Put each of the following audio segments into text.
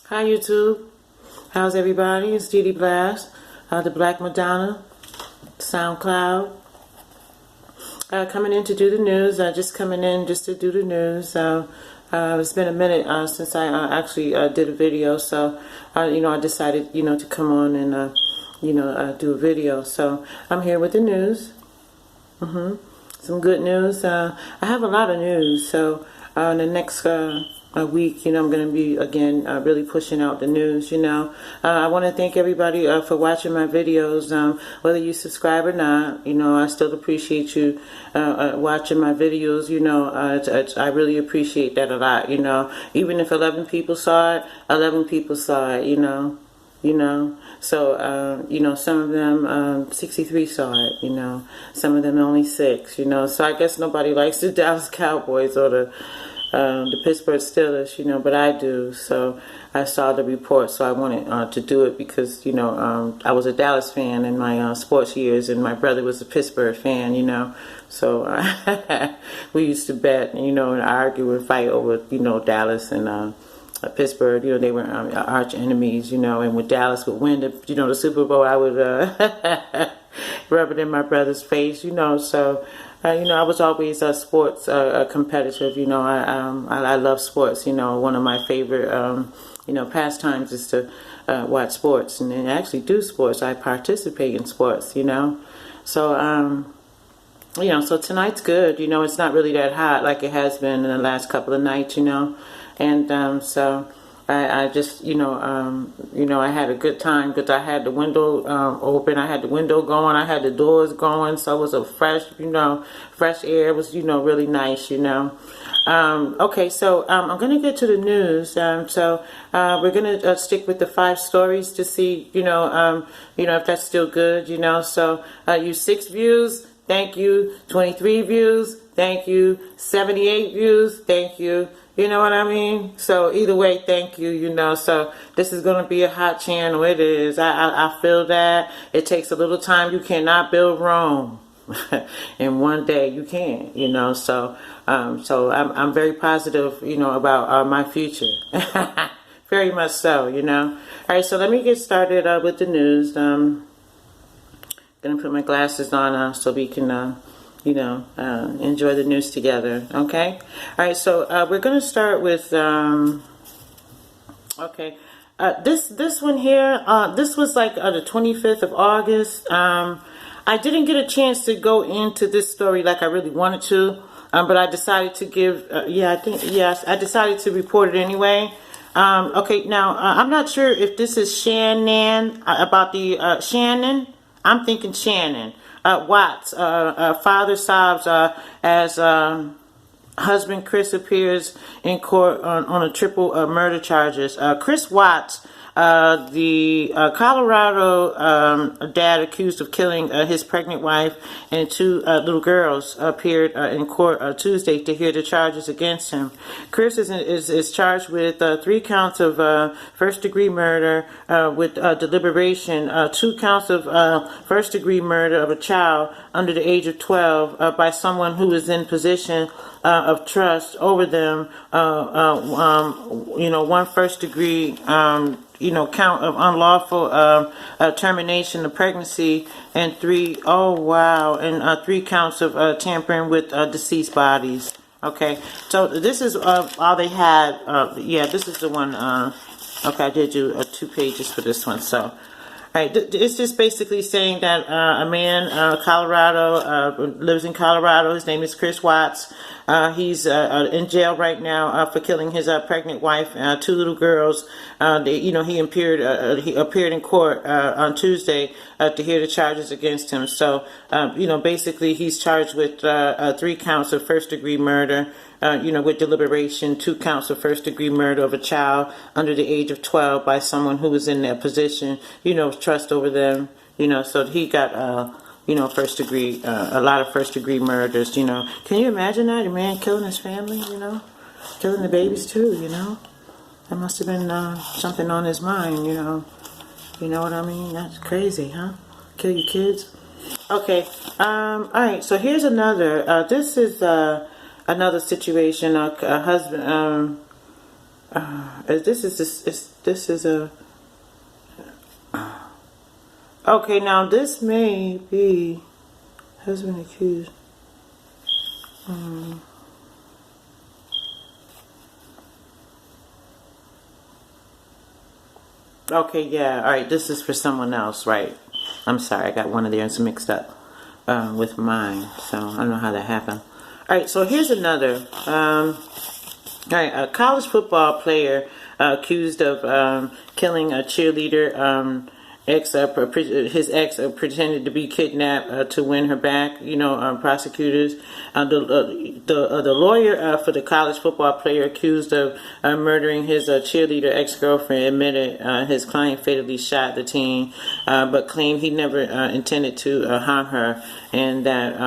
Hi YouTube, how's everybody? It's DEDE BLASS, the Black Madonna, SoundCloud. Coming in to do the news, just coming in just to do the news. It's been a minute since I actually did a video, so I decided to come on and do a video. So I'm here with the news. Some good news. I have a lot of news, so in the next a week, I'm going to be again really pushing out the news. I want to thank everybody for watching my videos, whether you subscribe or not. I still appreciate you watching my videos. I really appreciate that a lot. Even if 11 people saw it, 11 people saw it. So some of them 63 saw it. Some of them only 6. So I guess nobody likes the Dallas Cowboys or the Pittsburgh Steelers, but I do. So I saw the report, so I wanted to do it because, I was a Dallas fan in my sports years, and my brother was a Pittsburgh fan, So we used to bet, and argue and fight over, Dallas and Pittsburgh. They were arch enemies, and when Dallas would win the Super Bowl, I would rub it in my brother's face, So I was always sports competitive. I love sports. One of my favorite pastimes is to watch sports and actually do sports. I participate in sports. So so tonight's good. It's not really that hot like it has been in the last couple of nights. And so I just, I had a good time because I had the window open, I had the window going, I had the doors going, so it was a fresh, fresh air. It was, really nice, Okay, so I'm going to get to the news. So we're going to stick with the 5 stories to see, if that's still good, So you 6 views, thank you. 23 views, thank you. 78 views, thank you. You know what I mean? So either way, thank you, So this is going to be a hot channel. It is. I feel that. It takes a little time. You cannot build Rome in one day. You can't, So I'm very positive, about my future. Very much so, All right, so let me get started with the news. Going to put my glasses on so we can... enjoy the news together. Okay. All right. So we're going to start with okay. This one here. This was like the 25th of August. I didn't get a chance to go into this story like I really wanted to, but I decided to give. I decided to report it anyway. Okay. Now I'm not sure if this is Shannon about the Shannon. I'm thinking Shannon. Watts, father sobs as husband Chris appears in court on a triple murder charges. Chris Watts, the Colorado dad accused of killing his pregnant wife and 2 little girls, appeared in court Tuesday to hear the charges against him. Chris is charged with 3 counts of first-degree murder with deliberation, 2 counts of first-degree murder of a child under the age of 12 by someone who is in position of trust over them, 1 first-degree count of unlawful termination of pregnancy, and 3 counts of tampering with deceased bodies. Okay, so this is all they had. This is the one. Okay, I did do 2 pages for this one. So, all right, it's just basically saying that a man, Colorado, lives in Colorado. His name is Chris Watts. He's in jail right now for killing his pregnant wife, 2 little girls. He appeared in court on Tuesday to hear the charges against him. So, basically he's charged with 3 counts of first-degree murder, with deliberation, 2 counts of first-degree murder of a child under the age of 12 by someone who was in their position, trust over them, so he got, first degree, a lot of first degree murders, Can you imagine that? A man killing his family, killing the babies too, That must have been something on his mind, You know what I mean? That's crazy, huh? Kill your kids? Okay, alright, so here's another, this is another situation, a husband, This is a. Okay, now this may be husband accused. Okay, yeah, all right. This is for someone else, right? I'm sorry, I got one of theirs mixed up with mine, so I don't know how that happened. All right, so here's another. All right, a college football player accused of killing a cheerleader. His ex pretended to be kidnapped to win her back. You know, prosecutors. The lawyer for the college football player accused of murdering his cheerleader ex-girlfriend admitted his client fatally shot the teen, but claimed he never intended to harm her, and that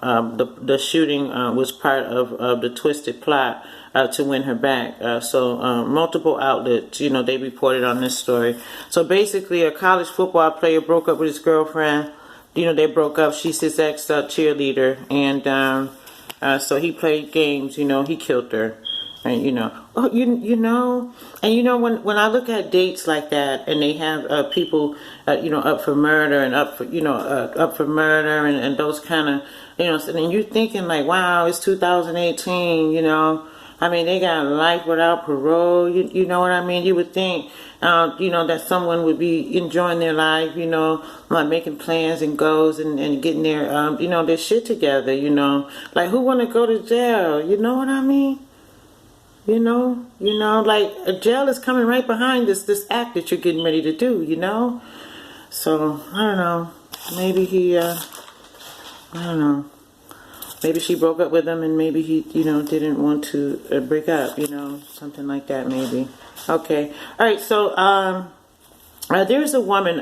the shooting was part of the twisted plot to win her back. So multiple outlets, you know, they reported on this story. So basically, a college football player broke up with his girlfriend. You know, they broke up. She's his ex cheerleader, and so he played games. You know, he killed her. And you know, when I look at dates like that, and they have people, you know, up for murder and up for murder and those kind of, you know, and you're thinking like, wow, it's 2018, you know. I mean, they got life without parole. You know what I mean? You would think, you know, that someone would be enjoying their life, you know, like making plans and goals and getting their, you know, their shit together, you know. Like, who want to go to jail? You know what I mean? You know, like a jail is coming right behind this act that you're getting ready to do, you know. So, I don't know. Maybe he, I don't know. Maybe she broke up with him and maybe he, you know, didn't want to break up, you know, something like that maybe. Okay. All right. So, there's a woman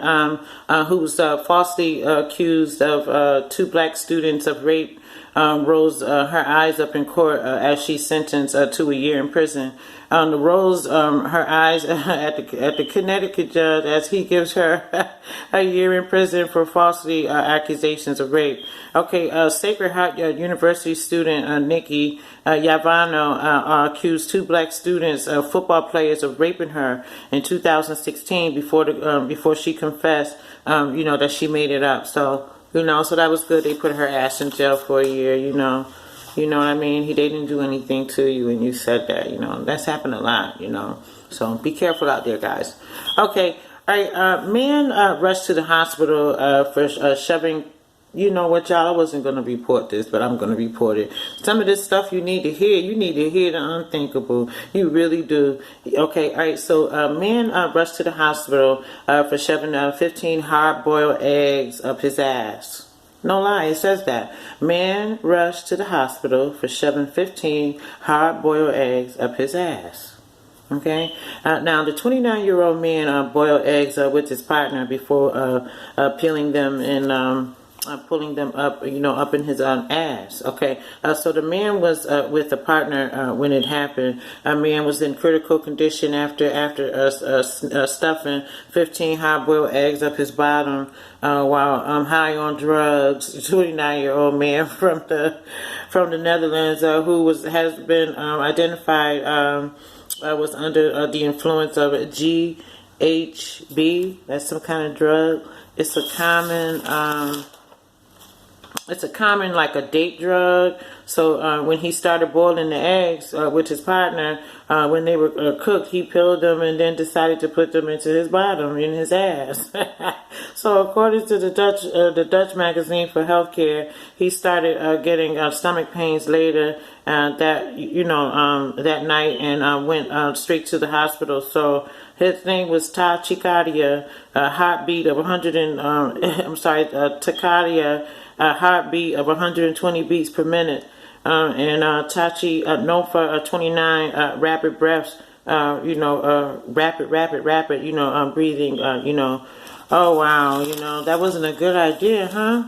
who was falsely accused of two black students of rape. Rose her eyes up in court as she's sentenced to a year in prison. Rose her eyes at the Connecticut judge as he gives her a year in prison for falsely accusations of rape. Okay, Sacred Heart University student Nikki Yavano accused two black students, football players, of raping her in 2016 before she confessed, you know, that she made it up. So. You know, so that was good. They put her ass in jail for a year, you know. You know what I mean? They didn't do anything to you and you said that, you know. That's happened a lot, you know. So be careful out there, guys. Okay. All right. Man rushed to the hospital for shoving. You know what, y'all? I wasn't going to report this, but I'm going to report it. Some of this stuff you need to hear. You need to hear the unthinkable. You really do. Okay, all right. So, man rushed to the hospital for shoving 15 hard-boiled eggs up his ass. No lie, it says that. Man rushed to the hospital for shoving 15 hard-boiled eggs up his ass. Okay. Now, the 29-year-old man boiled eggs with his partner before peeling them and pulling them up, you know, up in his ass. Okay, so the man was with a partner when it happened. A man was in critical condition after stuffing 15 hard-boiled eggs up his bottom while high on drugs. 29-year-old man from the Netherlands who has been identified was under the influence of GHB. That's some kind of drug. It's a common like a date drug. So when he started boiling the eggs with his partner, when they were cooked, he peeled them and then decided to put them into his bottom, in his ass. So according to the Dutch magazine for healthcare, he started getting stomach pains later that night and went straight to the hospital. So his name was tachycardia, a heartbeat of 100 and tachycardia. A heartbeat of 120 beats per minute, and Tachi Nofa 29 rapid breaths, rapid, breathing, Oh wow, that wasn't a good idea, huh?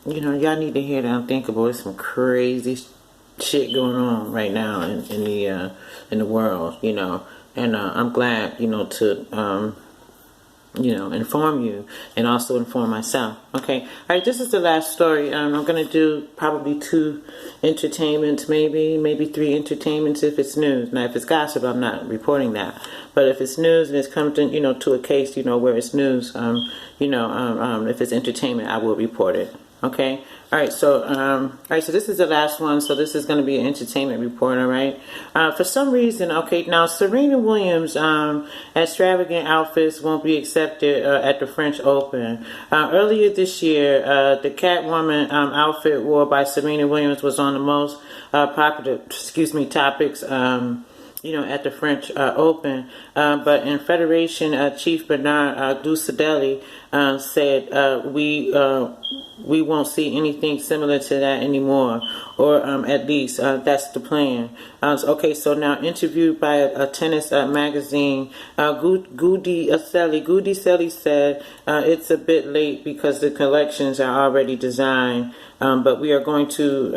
Y'all need to hear the unthinkable. There's some crazy shit going on right now in the world, and I'm glad, to inform you and also inform myself. Okay. All right. This is the last story. I'm going to do probably 2 entertainments, maybe 3 entertainments if it's news. Now, if it's gossip, I'm not reporting that. But if it's news and it's come to, to a case, where it's news, if it's entertainment, I will report it. Okay. All right. So this is the last one. So this is going to be an entertainment report. All right. For some reason, okay. Now, Serena Williams, extravagant outfits won't be accepted at the French Open. Earlier this year, the Catwoman outfit worn by Serena Williams was on the most popular, topics. At the French Open. But in Federation, Chief Bernard Dusadelli said, we won't see anything similar to that anymore, or at least that's the plan. So now interviewed by a tennis magazine, Goody Selly said, it's a bit late because the collections are already designed, but we are going to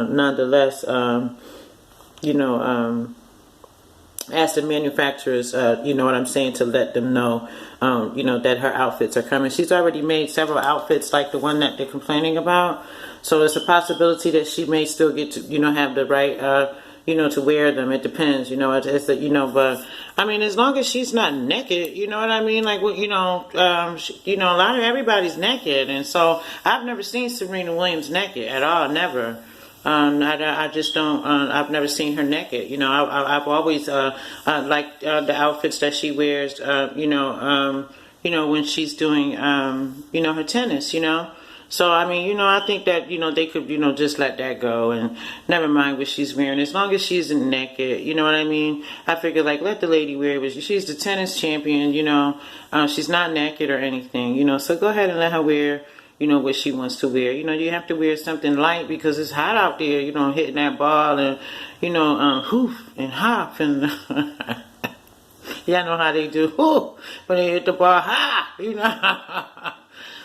nonetheless, ask the manufacturers, to let them know, that her outfits are coming. She's already made several outfits like the one that they're complaining about. So there's a possibility that she may still get to, have the right, to wear them. It depends, it's that, but I mean, as long as she's not naked, you know what I mean? Like, well, a lot of everybody's naked. And so I've never seen Serena Williams naked at all. Never. I just don't. I've never seen her naked. I've always liked the outfits that she wears. When she's doing, her tennis. So I mean, I think that they could, just let that go and never mind what she's wearing as long as she's naked. You know what I mean? I figure like let the lady wear it. She's the tennis champion. She's not naked or anything. So go ahead and let her wear. What she wants to wear. You have to wear something light because it's hot out there, hitting that ball and, hoof and hop and, y'all know how they do, hoof, when they hit the ball, ha,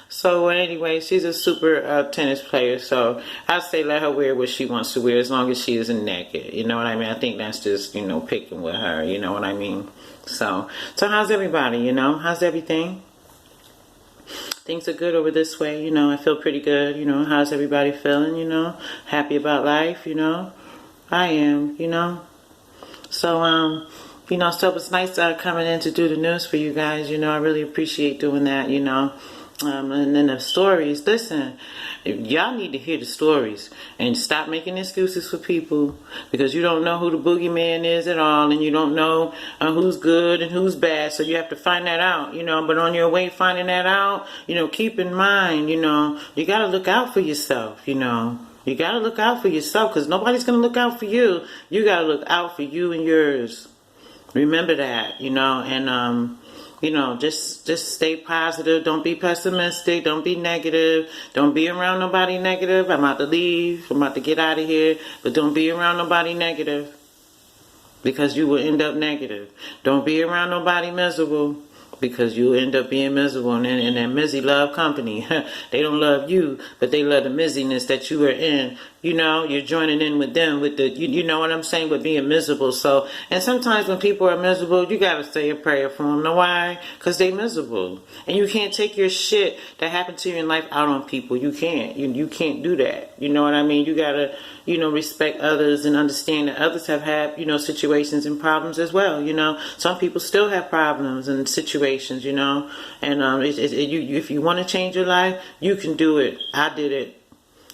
So anyway, she's a super tennis player, so I say let her wear what she wants to wear as long as she isn't naked, you know what I mean? I think that's just, picking with her, you know what I mean? So how's everybody, how's everything? Things are good over this way, I feel pretty good, how's everybody feeling, happy about life, I am, so, so it's nice coming in to do the news for you guys, I really appreciate doing that, and then the stories, listen, y'all need to hear the stories and stop making excuses for people because you don't know who the boogeyman is at all and you don't know who's good and who's bad, so you have to find that out, but on your way finding that out, keep in mind, you gotta look out for yourself, you gotta look out for yourself because nobody's gonna look out for you. You gotta look out for you and yours. Remember that, and just stay positive. Don't be pessimistic. Don't be negative. Don't be around nobody negative. I'm about to leave. I'm about to get out of here. But don't be around nobody negative because you will end up negative. Don't be around nobody miserable because you end up being miserable. And that mizzy love company. They don't love you, but they love the mizziness that you are in. You're joining in with them with the, you know what I'm saying, with being miserable. So, and sometimes when people are miserable, you got to say a prayer for them. Know why? Because they miserable. And you can't take your shit that happened to you in life out on people. You can't. You can't do that. You know what I mean? You got to, respect others and understand that others have had, situations and problems as well. Some people still have problems and situations, and if you want to change your life, you can do it. I did it.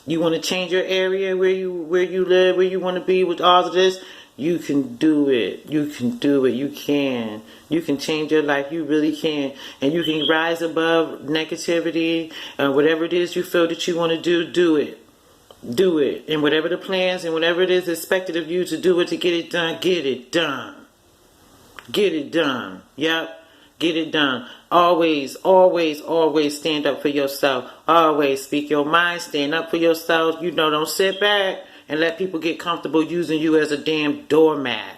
You want to change your area where you live, where you want to be with all of this, you can do it. You can do it. You can. You can change your life. You really can. And you can rise above negativity, whatever it is you feel that you want to do it. Do it. And whatever the plans and whatever it is expected of you to do it, to get it done, get it done. Get it done. Yep. Get it done. Always, always, always stand up for yourself. Always speak your mind. Stand up for yourself. Don't sit back and let people get comfortable using you as a damn doormat.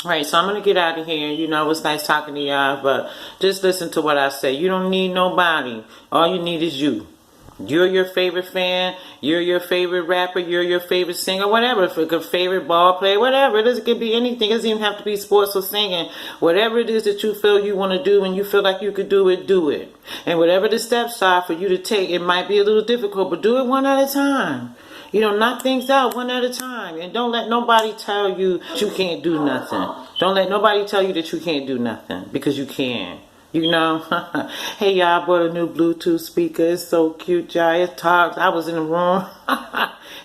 Right, so I'm going to get out of here. It's nice talking to y'all, but just listen to what I say. You don't need nobody. All you need is you. You're your favorite fan, you're your favorite rapper, you're your favorite singer, whatever, if it's a favorite ball player, whatever it is, it could be anything. It doesn't even have to be sports or singing. Whatever it is that you feel you want to do and you feel like you could do it, do it. And whatever the steps are for you to take, it might be a little difficult, but do it one at a time. You know, knock things out one at a time. And don't let nobody tell you that you can't do nothing. Don't let nobody tell you that you can't do nothing, because you can. You know, hey y'all, I bought a new Bluetooth speaker. It's so cute, y'all. It talks. I was in the room.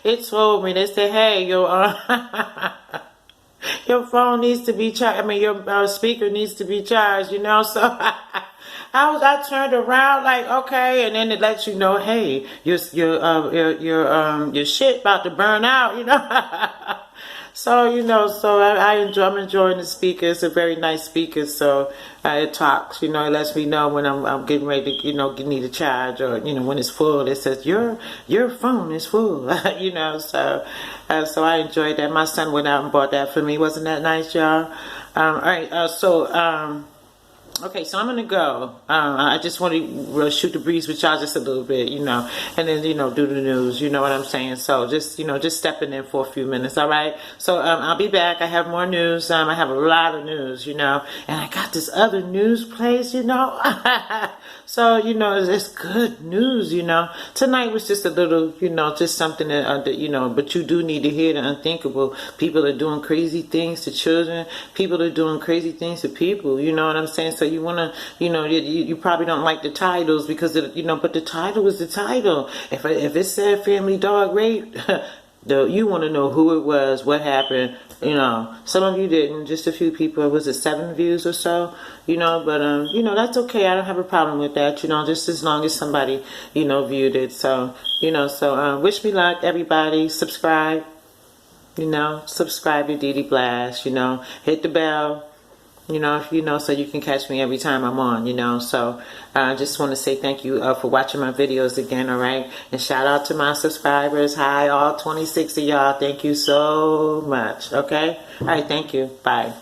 It told me. They said, hey, your phone needs to be charged. I mean, your speaker needs to be charged. You know, so I turned around like, okay, and then it lets you know, hey, your shit about to burn out. You know. So, you know, so I'm enjoying the speaker. It's a very nice speaker. So it talks, you know, it lets me know when I'm getting ready to, you know, need a charge, or, you know, when it's full, it says your phone is full, you know, so I enjoyed that. My son went out and bought that for me. Wasn't that nice, y'all? All right. Okay, so I'm gonna go. I just want to shoot the breeze with y'all just a little bit, you know, and then, you know, do the news. You know what I'm saying? So just, you know, just stepping in for a few minutes. All right. So I'll be back. I have more news. I have a lot of news, you know, and I got this other news place, you know. So, you know, it's good news, you know. Tonight was just a little, you know, just something that, you know, but you do need to hear the unthinkable. People are doing crazy things to children. People are doing crazy things to people. You know what I'm saying? So you want to, you know, you probably don't like the titles because, you know, but the title is the title. If it said family dog rape, you want to know who it was, what happened. You know, some of you didn't, just a few people. Was it 7 views or so? You know, but you know, that's okay. I don't have a problem with that. You know, just as long as somebody, you know, viewed it. So, you know, so wish me luck, everybody. Subscribe. You know, subscribe to DEDE BLASS. You know, hit the bell. You know, so you can catch me every time I'm on, you know. So I just want to say thank you for watching my videos again, all right? And shout out to my subscribers. Hi, all 26 of y'all. Thank you so much, okay? All right, thank you. Bye.